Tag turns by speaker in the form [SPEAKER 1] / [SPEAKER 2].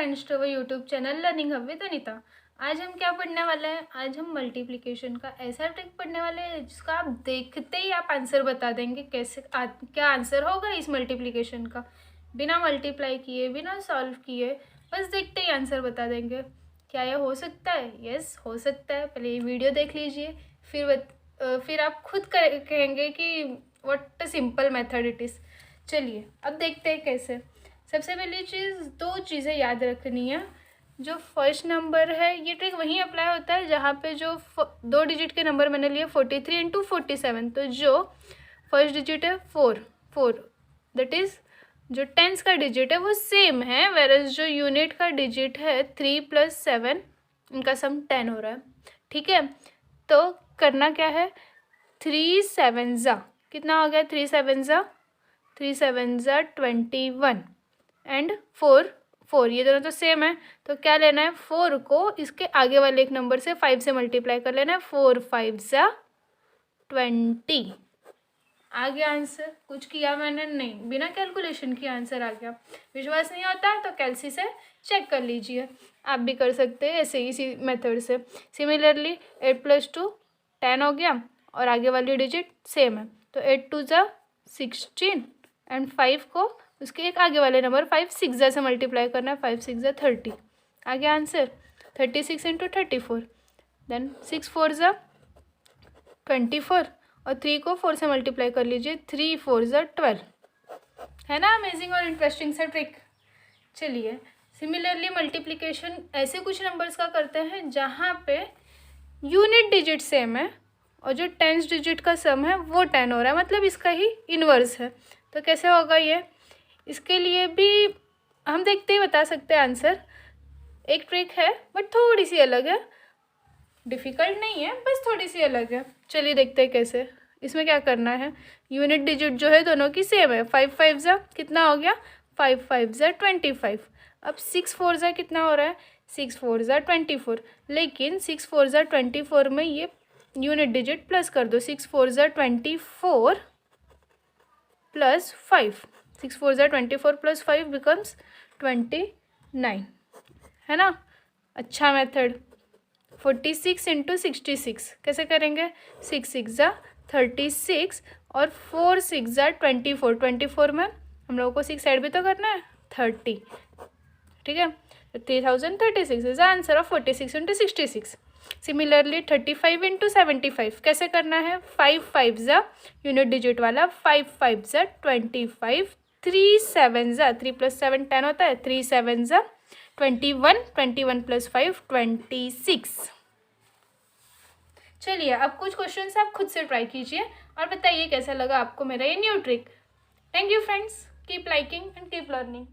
[SPEAKER 1] Friends to our YouTube channel learning hub with Anita. आज हम क्या पढ़ने वाले हैं? आज हम मल्टीप्लिकेशन का ऐसा ट्रिक पढ़ने वाले हैं जिसका आप देखते ही आप आंसर बता देंगे कैसे क्या आंसर होगा इस मल्टीप्लिकेशन का। बिना मल्टीप्लाई किए, बिना सॉल्व किए, बस देखते ही आंसर बता देंगे। क्या यह हो सकता है? यस, हो सकता है। पहले ये वीडियो देख लीजिए, फिर आप खुद कहेंगे कि what a simple method it is. चलिए अब देखते हैं कैसे। सबसे पहली चीज़, दो चीज़ें याद रखनी है। जो फर्स्ट नंबर है, ये ट्रिक वहीं अप्लाई होता है जहाँ पे जो दो डिजिट के नंबर मैंने लिए 43 इंटू 47। तो जो फर्स्ट डिजिट है 4 दैट इज़ जो टेंस का डिजिट है वो सेम है, वेरस जो यूनिट का डिजिट है 3 + 7 इनका सम 10 हो रहा है। ठीक है, तो करना क्या है, 3 7 ज़ा कितना हो गया? 3 7 ज़ा 21 एंड 4 ये दोनों तो सेम है। तो क्या लेना है, 4 को इसके आगे वाले एक नंबर से 5 से मल्टीप्लाई कर लेना है। 4 5 ज़ा 20 आ गया आंसर। कुछ किया मैंने नहीं, बिना कैलकुलेशन की आंसर आ गया। विश्वास नहीं होता तो कैलसी से चेक कर लीजिए। आप भी कर सकते हैं ऐसे ही इसी मेथड से। सिमिलरली 8 + 2 10 हो गया और आगे वाली डिजिट सेम है। तो 8 2 ज़ा 16 एंड 5 को उसके एक आगे वाले नंबर 5 6 ज़ा से मल्टीप्लाई करना है। 5 6 ज़ा 30 आ गया आंसर। 36 इंटू 34 देन 6 4 ज़ा 24 और 3 को 4 से मल्टीप्लाई कर लीजिए। 3 4 ज़ा 12 है ना। अमेजिंग और इंटरेस्टिंग सा ट्रिक। चलिए सिमिलरली मल्टीप्लिकेशन ऐसे कुछ नंबर्स का करते हैं जहाँ पे यूनिट डिजिट सेम है और जो टेंस डिजिट का सम है वो 10 हो रहा है, मतलब इसका ही इन्वर्स है। तो कैसे होगा ये? इसके लिए भी हम देखते ही बता सकते हैं आंसर। एक ट्रिक है बट थोड़ी सी अलग है, डिफ़िकल्ट नहीं है, बस थोड़ी सी अलग है। चलिए देखते हैं कैसे। इसमें क्या करना है, यूनिट डिजिट जो है दोनों की सेम है। 5 5 ज़ा कितना हो गया? 5 5 ज़ा 25। अब 6 4 ज़ा कितना हो रहा है? 6 4 ज़ा 24। लेकिन 6 4 ज़ा 24 में ये यूनिट डिजिट प्लस कर दो। 6 4 ज़ा 24 + 5 6 4 ज़ा 24 + 5 बिकम्स 29 है ना। अच्छा मेथड। 46 इंटू 66 कैसे करेंगे? 6 6 ज़ा 36 और 4 6 ज़ा 24। 24 में हम लोगों को 6 ऐड भी तो करना है, 30। ठीक है, तो 3036 is the answer of 46 into 66। Similarly 35 into 75 कैसे करना है? 5 5 ज़ा यूनिट डिजिट वाला 5 5 ज़ा 25। 3 7 ज़ा 3 + 7 10 होता है। 3 7 ज़ा 21 21 + 5 26। चलिए अब कुछ क्वेश्चंस आप खुद से ट्राई कीजिए और बताइए कैसा लगा आपको मेरा ये new trick. Thank you friends, keep liking and keep learning.